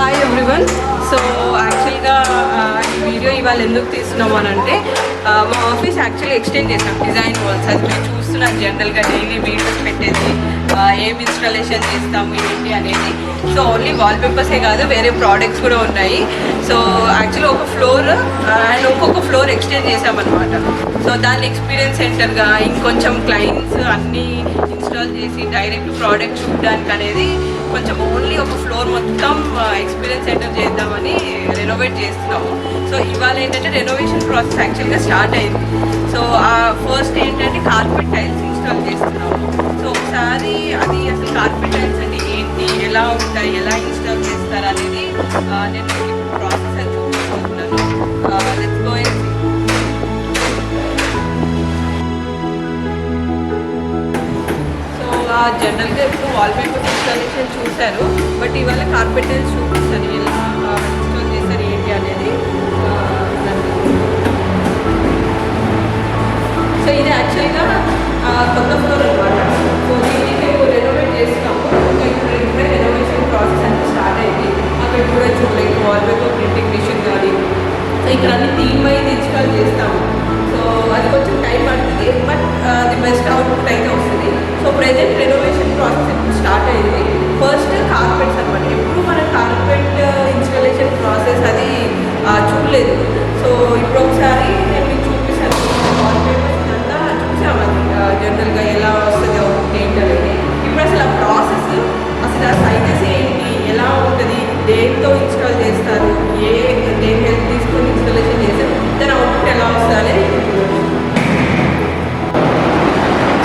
Hi everyone. So యాక్చువల్గా ఈ video ఇవాళ ఎందుకు తీస్తున్నాము అని అంటే మా ఆఫీస్ యాక్చువల్లీ ఎక్స్టెండ్ చేసాం డిజైన్ వాల్స్. అది మీరు చూస్తున్నారు జనరల్గా డైలీ వీడియోస్ పెట్టేది ఏం ఇన్స్టాలేషన్ చేస్తాము ఏంటి అనేది. సో ఓన్లీ వాల్ పేపర్సే కాదు, వేరే ప్రోడక్ట్స్ కూడా ఉన్నాయి. సో యాక్చువల్లీ ఒక ఫ్లోర్ అండ్ ఒక్కొక్క ఫ్లోర్ ఎక్స్టెండ్ చేసామన్నమాట. సో దాన్ని ఎక్స్పీరియన్స్ సెంటర్గా ఇంకొంచెం క్లయింట్స్ అన్నీ ఇన్స్టాల్ చేసి డైరెక్ట్ ప్రోడక్ట్ చూడడానికి అనేది కొంచెం ఓన్లీ ఒక ఫ్లోర్ మొత్తం ఎక్స్పీరియన్స్ సెంటర్ చేద్దామని రెనోవేట్ చేస్తున్నాము. సో ఇవాళ ఏంటంటే రెనోవేషన్ ప్రాసెస్ యాక్చువల్గా స్టార్ట్ అయింది. సో ఫస్ట్ ఏంటంటే కార్పెట్ టైల్స్ ఇన్స్టాల్ చేస్తున్నాము. సో ఒకసారి అది అసలు కార్పెట్ టైల్స్ అంటే ఏంటి, ఎలా ఉంటాయి, ఎలా ఇన్స్టాల్ చేస్తారు అనేది నేను ప్రాసెస్ అని చూపించుకుంటున్నాను. Let's go and see. జనరల్గా ఇప్పుడు వాల్ పేపర్ ఇన్స్టాలేషన్ చూశారు, బట్ ఇవాళ కార్పెట్ టైల్స్ చూపిస్తాను ఎలా ఇన్స్టాల్ చేస్తారు ఏంటి అనేది. సో ఇది యాక్చువల్గా కొత్త ఫ్లోర్ అనమాట. సో దీనికి మేము రెనోవేట్ చేస్తాము. ఇప్పుడే రెనోవేషన్ ప్రాసెస్ అనేది స్టార్ట్ అయింది. అక్కడ కూడా చూడలేదు వాల్ పేపర్ ప్రింటింగ్ మిషన్ కానీ. సో ఇక్కడ అన్ని థీమ్ వైజ్ ఇన్స్టాల్ చేస్తాము. సో అది కొంచెం టైం పడుతుంది, బట్ ది బెస్ట్ అవుట్పుట్ అయితే వస్తుంది. సో ప్రెజెంట్ రెనోవేషన్ ప్రాసెస్ ఇప్పుడు స్టార్ట్ అయింది. ఫస్ట్ కార్పెట్స్ అనమాట. ఎప్పుడు మన కార్పెట్ ఇన్స్టాలేషన్ ప్రాసెస్ అది చూడలేదు. సో ఇప్పుడు ఒకసారి నేను మీకు చూపిస్తాను. వాల్ పేపర్స్ అంతా చూసామని జనరల్గా ఎలా వస్తుంది అవుతుంది ఏంటి అనేది. ఇప్పుడు అసలు ఆ ప్రాసెస్, అసలు ఆ సైజెస్ ఏంటి, ఎలా ఉంటుంది, దేంతో ఇన్స్టాల్ చేస్తారు, దేని హెల్ప్ తీసుకొని ఇన్స్టాలేషన్ చేస్తారు, దాని అవుట్పుట్ ఎలా వస్తుంది అనేది.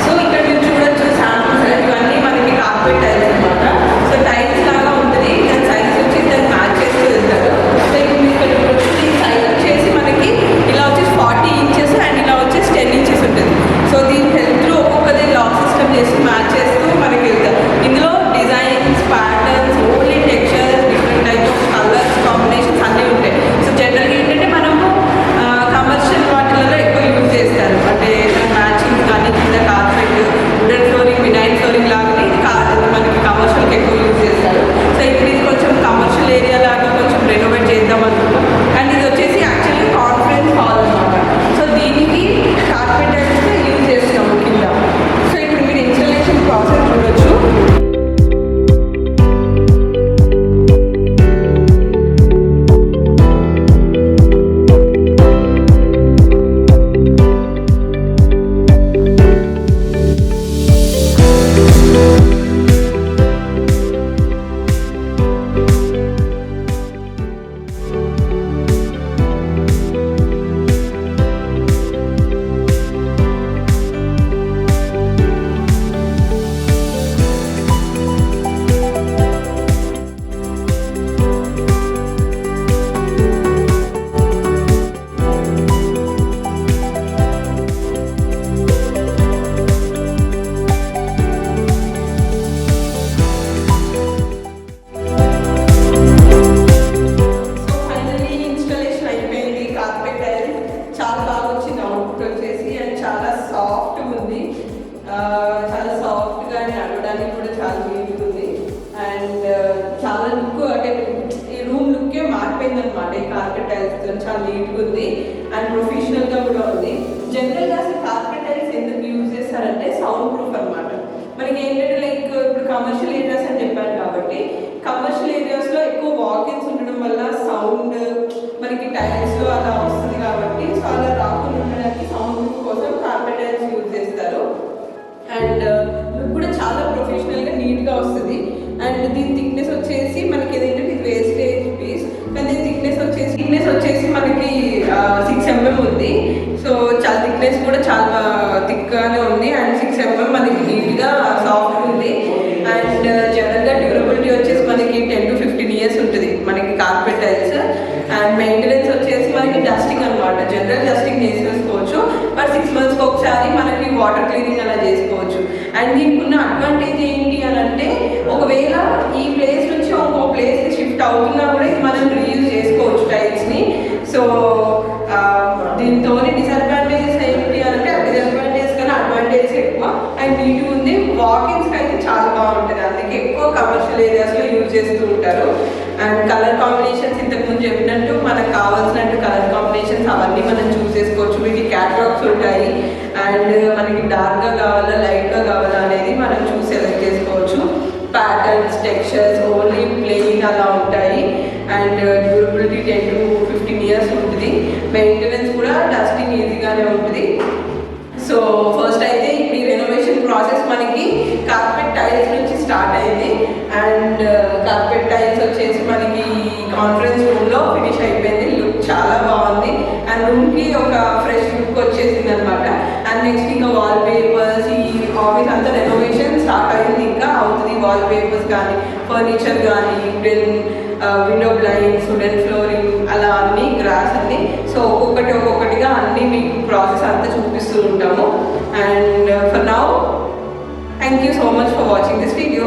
సో ఇక్కడ మీరు చూడొచ్చు శాంపుల్స్ ఇవన్నీ మనకి కార్పెట్ టైల్స్ అనమాట. సో టైల్స్ లాగా ఉంటుంది. దాని సైజ్ వచ్చి దాన్ని మ్యాచ్ చేస్తూ వెళ్తారు. సో ఇప్పుడు మీరు ఇక్కడ చూడొచ్చు ఈ సైజ్ వచ్చేసి మనకి ఇలా వచ్చేసి 40 ఇంచెస్ అండ్ ఇలా వచ్చేసి 10 ఇంచెస్ ఉంటుంది. సో దీని హెల్ప్లో ఒక్కొక్కది లాక్ సిస్టమ్ చేసి మ్యాచ్ చేస్తూ మనకి వెళ్తారు. ఇందులో designs, patterns, only textures, different type of colours combinations అన్నీ ఉంటాయి. సో జనరల్గా ఏంటంటే మనము కమర్షియల్ వాటిలలో ఎక్కువ యూజ్ చేస్తారు. అంటే మ్యాచింగ్ కానీ కింద carpet, wooden flooring, vinyl flooring లాగానే ఇది మనకి కమర్షియల్కి ఎక్కువ యూజ్ చేస్తారు. సో ఇప్పుడు ఇది కొంచెం కమర్షియల్ ఏరియా లాగా కొంచెం రెనోవేట్ చేద్దాం అనుకుంటాం. అండ్ ఇది వచ్చేసి యాక్చువల్లీ కాన్ఫరెన్స్ హాల్ అనమాట. సో దీనికి కార్పెట్ టైల్స్ యూజ్ చేస్తున్నాము కింద. సో ఇప్పుడు మీరు ఇన్స్టాలేషన్ ప్రాసెస్ చూడొచ్చు. చాలా సాఫ్ట్గా నడవడానికి కూడా చాలా నీట్గా ఉంది. అండ్ చాలా లుక్ అంటే ఈ రూమ్ లుక్కే మారిపోయింది అనమాట. ఈ కార్పెట్ టైల్స్తో చాలా నీట్గా ఉంది అండ్ ప్రొఫెషనల్గా కూడా ఉంది. జనరల్గా అసలు కార్పెట్ టైల్స్ ఎందుకు యూజ్ చేస్తారంటే సౌండ్ ప్రూఫ్ అనమాట. మనకి ఏంటంటే లైక్ ఇప్పుడు కమర్షియల్ ఏరియాస్ అని చెప్పాను కాబట్టి కమర్షియల్ ఏరియాస్లో ఎక్కువ వాకిన్స్ ఉండడం వల్ల సౌండ్ మనకి టైల్స్లో అలా వస్తుంది కాబట్టి సో అలా రాకుండా ఉండడానికి సౌండ్ ప్రూఫ్ కోసం కార్పెట్ టైల్స్ యూజ్ చేస్తారు. అండ్ లుక్ కూడా చాలా ప్రొఫెషనల్గా నీట్గా వస్తుంది. అండ్ దీని థిక్నెస్ వచ్చేసి మనకి ఏదంటే ఇది వేస్టేజ్ పీస్, కానీ దీని థిక్నెస్ వచ్చేసి మనకి 6 mm ఉంది. సో చాలా థిక్నెస్ కూడా చాలా థిక్గానే ఉంది. అండ్ 6 mm మనకి నీట్గా సాఫ్ట్ ఉంది. అండ్ జనరల్గా డ్యూరబిలిటీ వచ్చేసి మనకి 10 to 15 years ఉంటుంది మనకి కార్పెట్ టైల్స్. అండ్ మెయింటెనెన్స్ వచ్చేసి మనకి డస్టింగ్ అనమాట. జనరల్ డస్టింగ్ చేసేసుకోవచ్చు, బట్ 6 monthsకి ఒకసారి మనకి వాటర్ క్లీనింగ్ అలా చేసుకోవచ్చు. అండ్ దీనికి ఉన్న అడ్వాంటేజ్ ఏంటి అని అంటే ఒకవేళ ఈ ప్లేస్ నుంచి ఇంకో ప్లేస్కి షిఫ్ట్ అవుతున్నా కూడా ఇది మనం రీయూజ్ చేసుకోవచ్చు టైల్స్ని. సో దీంతో డిసడ్వాంటేజెస్ ఏంటి అని అంటే డిసడ్వాంటేజ్ కన్నా అడ్వాంటేజెస్ ఎక్కువ. అండ్ నీట్గా ఉంది. వాకిన్స్కి అయితే చాలా బాగుంటుంది, అందుకే ఎక్కువ కమర్షియల్ ఏరియాస్లో యూజ్ చేస్తూ ఉంటారు. అండ్ కలర్ కాంబినేషన్స్ ఇంతకుముందు చెప్పినట్టు మనకు కావాల్సినట్టు కలర్ కాంబినేషన్స్ అవన్నీ మనం చూస్ చేసుకోవచ్చు. వీటి క్యాటలాగ్స్ ఉంటాయి. అండ్ మనకి డార్క్గా కావాలా లైట్గా కావాలా అనేది మనం చూసి సెలెక్ట్ చేసుకోవచ్చు. ప్యాటర్న్స్, టెక్స్చర్స్ ఓన్లీ ప్లెయిన్ అలా ఉంటాయి. అండ్ డ్యూరబిలిటీ 10 to 15 years ఉంటుంది. మెయింటెనెన్స్ కూడా డస్టింగ్ ఈజీగానే ఉంటుంది. సో ఫస్ట్ అయితే ఇప్పుడు ఈ రెనోవేషన్ ప్రాసెస్ మనకి కార్పెట్ టైల్స్ నుంచి స్టార్ట్ అయింది. అండ్ కార్పెట్ టైల్స్ వచ్చేసి మనకి కాన్ఫరెన్స్ రూమ్లో ఫినిష్ అయిపోయింది. లుక్ చాలా బాగుంది. అండ్ రూమ్కి ఒక ఫ్రెష్ లుక్ వచ్చేసింది అనమాట. అండ్ నెక్స్ట్ ఇంకా వాల్ పేపర్స్, ఈ ఆఫీస్ అంతా రెనోవేషన్ స్టార్ట్ అయింది, ఇంకా అవుతుంది. వాల్ పేపర్స్ కానీ ఫర్నిచర్ కానీ విండో బ్లైండ్స్, వుడెన్ ఫ్లోరింగ్ అలా అన్ని గ్రాస్ అన్ని. సో ఒక్కొక్కటిగా అన్ని మీకు ప్రాసెస్ అంతా చూపిస్తూ ఉంటాము. And for now thank you so much for watching this video.